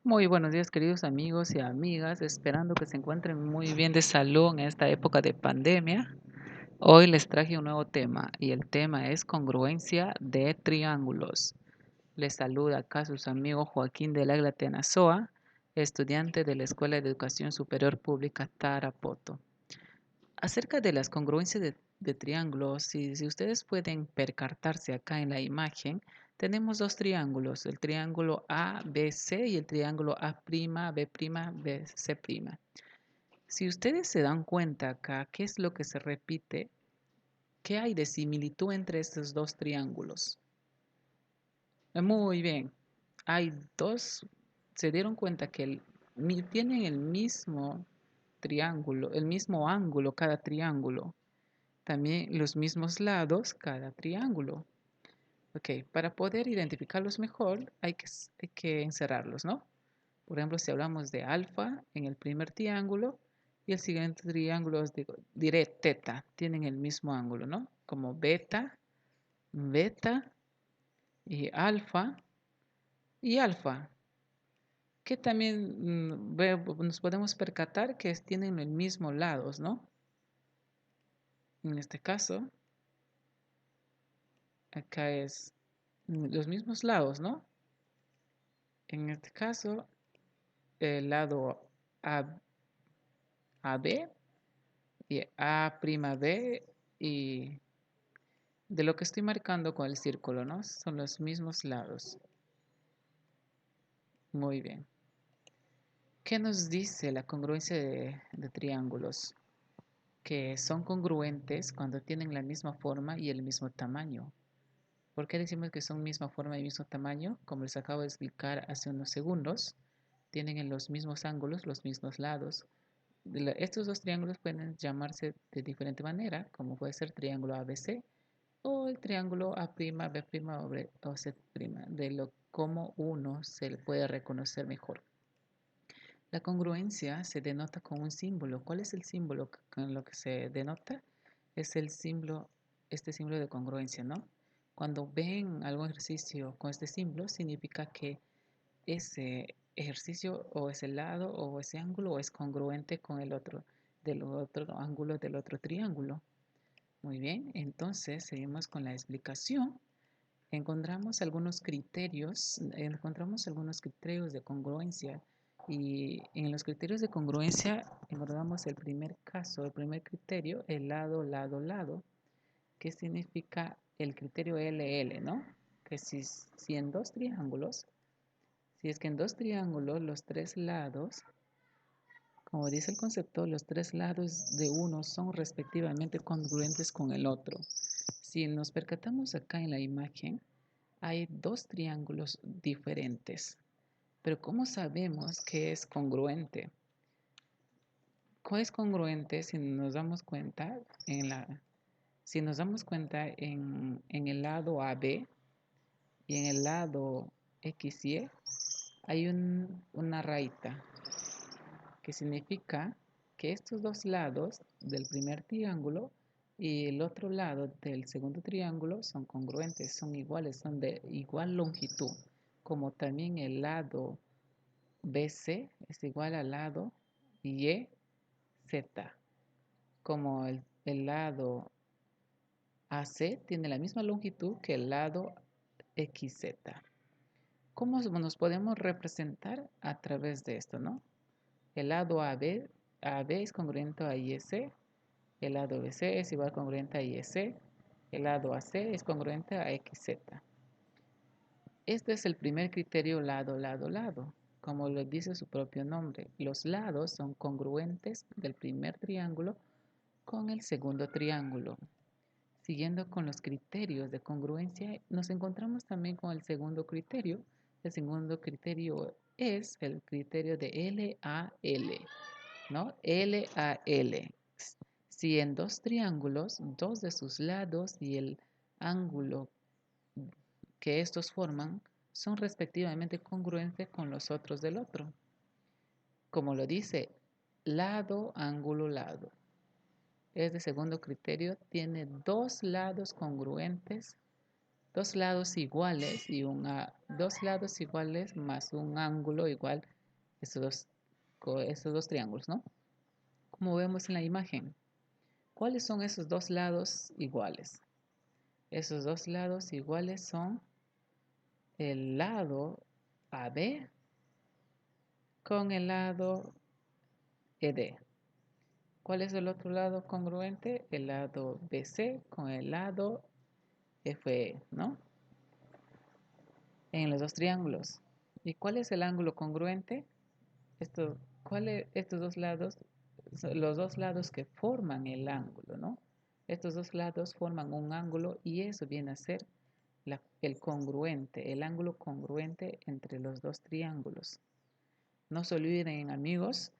Muy buenos días, queridos amigos y amigas, esperando que se encuentren muy bien de salud en esta época de pandemia. Hoy les traje un nuevo tema y el tema es congruencia de triángulos. Les saluda acá sus amigos Joaquín del Águila Tenazoa, estudiante de la Escuela de Educación Superior Pública Tarapoto. Acerca de las congruencias de triángulos, si ustedes pueden percatarse acá en la imagen, tenemos dos triángulos, el triángulo ABC y el triángulo A'B'B'C'. Si ustedes se dan cuenta acá, ¿qué es lo que se repite? ¿Qué hay de similitud entre estos dos triángulos? Muy bien, hay dos, se dieron cuenta que tienen el mismo triángulo, el mismo ángulo cada triángulo. También los mismos lados cada triángulo. Ok, para poder identificarlos mejor hay que encerrarlos, ¿no? Por ejemplo, si hablamos de alfa en el primer triángulo y el siguiente triángulo, diré teta, tienen el mismo ángulo, ¿no? Como beta, beta y alfa, que también nos podemos percatar que tienen los mismos lados, ¿no? En este caso, acá es los mismos lados, ¿no? En este caso, el lado A, AB y A'B y de lo que estoy marcando con el círculo, ¿no? Son los mismos lados. Muy bien. ¿Qué nos dice la congruencia de triángulos? Que son congruentes cuando tienen la misma forma y el mismo tamaño. ¿Por qué decimos que son misma forma y mismo tamaño? Como les acabo de explicar hace unos segundos, tienen en los mismos ángulos, los mismos lados. Estos dos triángulos pueden llamarse de diferente manera, como puede ser triángulo ABC o el triángulo o C', de lo como uno se le puede reconocer mejor. La congruencia se denota con un símbolo. ¿Cuál es el símbolo con lo que se denota? Es el símbolo, este símbolo de congruencia, ¿no? Cuando ven algún ejercicio con este símbolo, significa que ese ejercicio o ese lado o ese ángulo es congruente con el otro, del otro ángulo del otro triángulo. Muy bien, entonces seguimos con la explicación. Encontramos algunos criterios de congruencia y en los criterios de congruencia encontramos el primer caso, el primer criterio, el lado, lado, lado, que significa el criterio LL, ¿no? Que si en dos triángulos, si es que en dos triángulos los tres lados, como dice el concepto, los tres lados de uno son respectivamente congruentes con el otro. Si nos percatamos acá en la imagen, hay dos triángulos diferentes, pero ¿cómo sabemos que es congruente? ¿Cuál es congruente si nos damos cuenta en el lado AB y en el lado XY hay una rayita que significa que estos dos lados del primer triángulo y el otro lado del segundo triángulo son congruentes, son iguales, son de igual longitud, como también el lado BC es igual al lado YZ, como el lado AC tiene la misma longitud que el lado XZ. ¿Cómo nos podemos representar a través de esto, no? El lado AB es congruente a IC, el lado BC es igual congruente a IC, el lado AC es congruente a XZ. Este es el primer criterio lado, lado, lado. Como lo dice su propio nombre, los lados son congruentes del primer triángulo con el segundo triángulo. Siguiendo con los criterios de congruencia, nos encontramos también con el segundo criterio. El segundo criterio es el criterio de LAL, ¿no? LAL. Si en dos triángulos, dos de sus lados y el ángulo que estos forman son respectivamente congruentes con los otros del otro. Como lo dice, lado, ángulo, lado. Este segundo criterio tiene dos lados congruentes, dos lados iguales dos lados iguales más un ángulo igual estos dos triángulos, ¿no? Como vemos en la imagen. ¿Cuáles son esos dos lados iguales? Esos dos lados iguales son el lado AB con el lado ED. ¿Cuál es el otro lado congruente? El lado BC con el lado FE, ¿no? En los dos triángulos. ¿Y cuál es el ángulo congruente? Estos dos lados, los dos lados que forman el ángulo, ¿no? Estos dos lados forman un ángulo y eso viene a ser el congruente, el ángulo congruente entre los dos triángulos. No se olviden, amigos,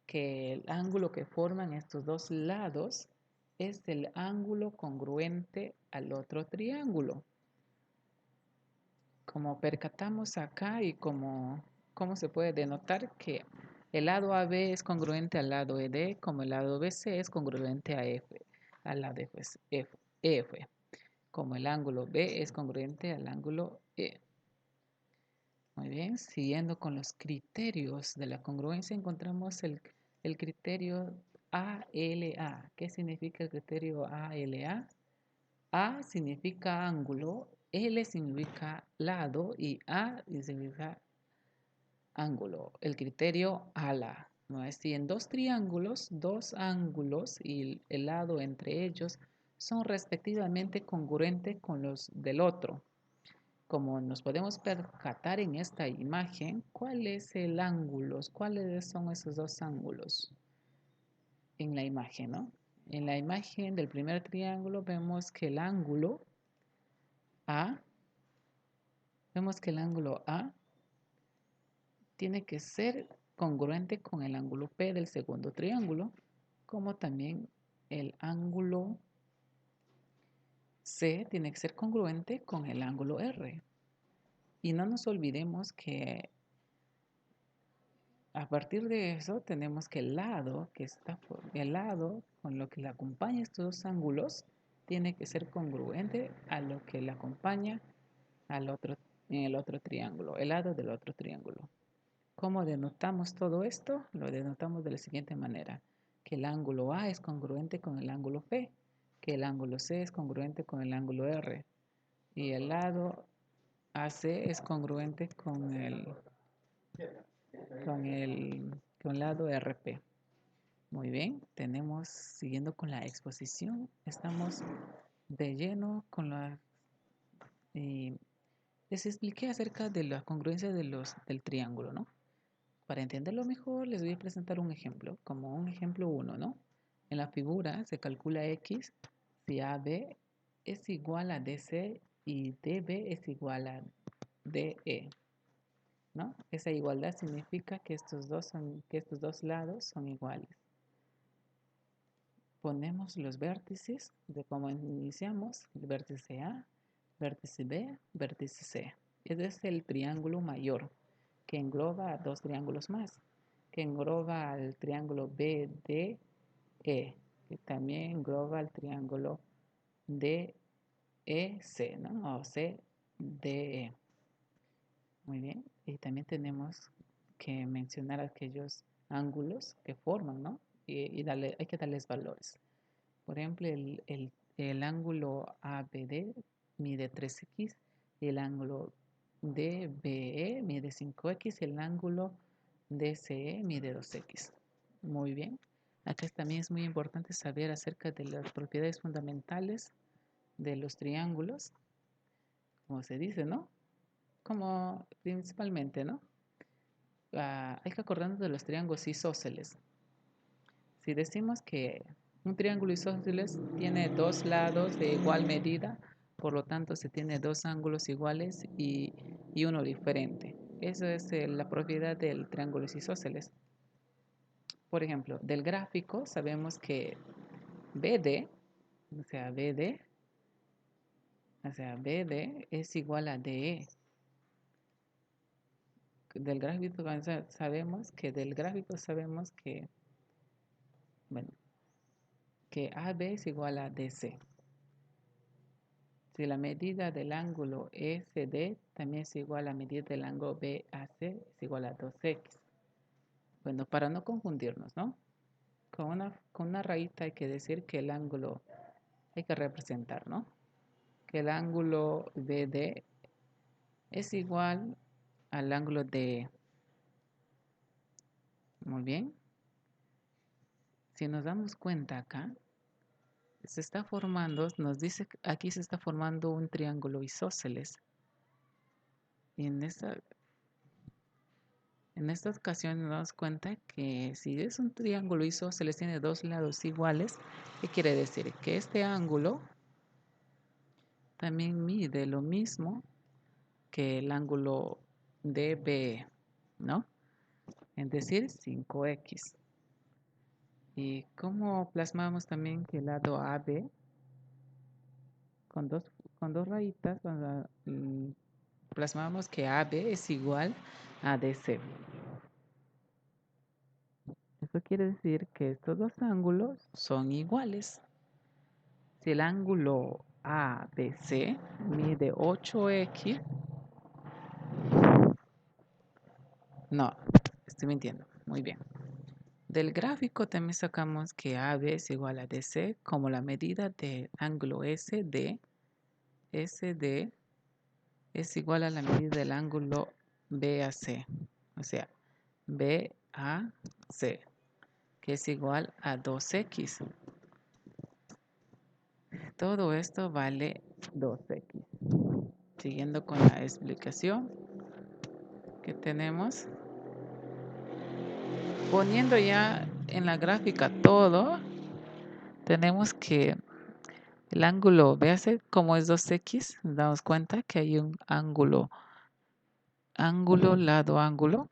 que el ángulo que forman estos dos lados es el ángulo congruente al otro triángulo. Como percatamos acá y como se puede denotar que el lado AB es congruente al lado ED, como el lado BC es congruente a F, al lado F, como el ángulo B es congruente al ángulo E. Muy bien, siguiendo con los criterios de la congruencia, encontramos el criterio ALA. ¿Qué significa el criterio ALA? A significa ángulo, L significa lado y A significa ángulo. El criterio ALA, ¿no es? Si en dos triángulos, dos ángulos y el lado entre ellos son respectivamente congruentes con los del otro. Como nos podemos percatar en esta imagen, ¿cuál es el ángulo? ¿Cuáles son esos dos ángulos en la imagen, no? En la imagen del primer triángulo vemos que el ángulo A, tiene que ser congruente con el ángulo P del segundo triángulo, como también el ángulo C tiene que ser congruente con el ángulo R. Y no nos olvidemos que a partir de eso tenemos que el lado con lo que le acompaña estos dos ángulos tiene que ser congruente a lo que le acompaña en el otro triángulo, el lado del otro triángulo. ¿Cómo denotamos todo esto? Lo denotamos de la siguiente manera, que el ángulo A es congruente con el ángulo P, que el ángulo C es congruente con el ángulo R y el lado AC es congruente con el lado RP. Muy bien, siguiendo con la exposición, estamos de lleno con les expliqué acerca de la congruencia del triángulo, ¿no? Para entenderlo mejor, les voy a presentar un ejemplo, como un ejemplo 1, ¿no? En la figura se calcula X si AB es igual a DC y DB es igual a DE, ¿no? Esa igualdad significa que estos dos lados son iguales. Ponemos los vértices de cómo iniciamos, el vértice A, vértice B, vértice C. Ese es el triángulo mayor, que engloba a dos triángulos más, que engloba al triángulo BDE, que también engloba al triángulo DEC, ¿no? O CDE. Muy bien. Y también tenemos que mencionar aquellos ángulos que forman, ¿no? Y hay que darles valores. Por ejemplo, el ángulo ABD mide 3x, el ángulo DBE mide 5x y el ángulo DCE mide 2x. Muy bien. Acá también es muy importante saber acerca de las propiedades fundamentales de los triángulos, como se dice, ¿no? Como principalmente, ¿no? Hay que acordarnos de los triángulos isósceles. Si decimos que un triángulo isósceles tiene dos lados de igual medida, por lo tanto se tiene dos ángulos iguales y uno diferente. Esa es la propiedad del triángulo isósceles. Por ejemplo, del gráfico sabemos que BD, o sea, BD es igual a DE. Del gráfico sabemos que, bueno, que AB es igual a DC. Si la medida del ángulo SD también es igual a la medida del ángulo BAC, es igual a 2x. Bueno, para no confundirnos, ¿no? Con una rayita hay que decir que el ángulo hay que representar, ¿no? Que el ángulo BD es igual al ángulo de... Muy bien. Si nos damos cuenta acá, se está formando, nos dice que aquí se está formando un triángulo isósceles. Y en esta ocasión nos damos cuenta que si es un triángulo isósceles tiene dos lados iguales, ¿qué quiere decir? Que este ángulo también mide lo mismo que el ángulo DB, ¿no? Es decir, 5x. ¿Y cómo plasmamos también que el lado AB con dos, con dos rayitas? Plasmamos que AB es igual a DC. Eso quiere decir que estos dos ángulos son iguales. Si el ángulo ABC mide 8x, no, estoy mintiendo, muy bien. Del gráfico también sacamos que AB es igual a DC como la medida del ángulo SD es igual a la medida del ángulo BAC, o sea, BAC, que es igual a 2x. Todo esto vale 2x. Siguiendo con la explicación que tenemos, poniendo ya en la gráfica todo, tenemos que el ángulo, véase como es 2x, nos damos cuenta que hay un ángulo, lado, ángulo.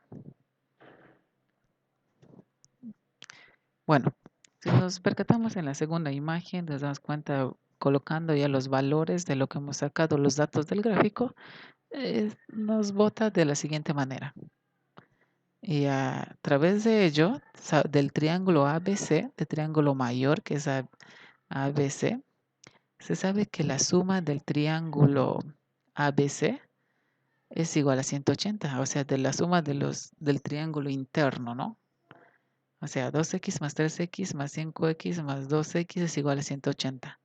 Bueno, si nos percatamos en la segunda imagen, nos damos cuenta colocando ya los valores de lo que hemos sacado, los datos del gráfico, nos bota de la siguiente manera. Y a través de ello, del triángulo ABC, del triángulo mayor que es ABC, se sabe que la suma del triángulo ABC es igual a 180, o sea, de la suma del triángulo interno, ¿no? O sea, 2x más 3x más 5x más 2x es igual a 180.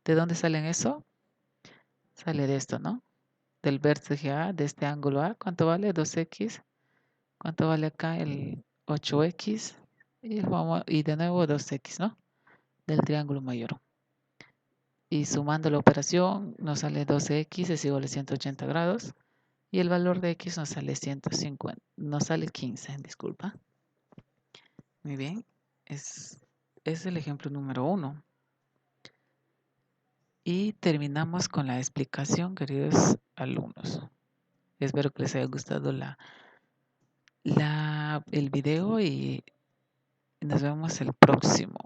¿De dónde salen eso? Sale de esto, ¿no? Del vértice A, de este ángulo A. ¿Cuánto vale? 2x. ¿Cuánto vale acá? El 8x. Y de nuevo 2x, ¿no? Del triángulo mayor. Y sumando la operación nos sale 12x es igual a 180 grados. Y el valor de x nos sale 150. Nos sale 15, disculpa. Muy bien. Es el ejemplo número 1. Y terminamos con la explicación, queridos alumnos. Espero que les haya gustado el video y nos vemos el próximo.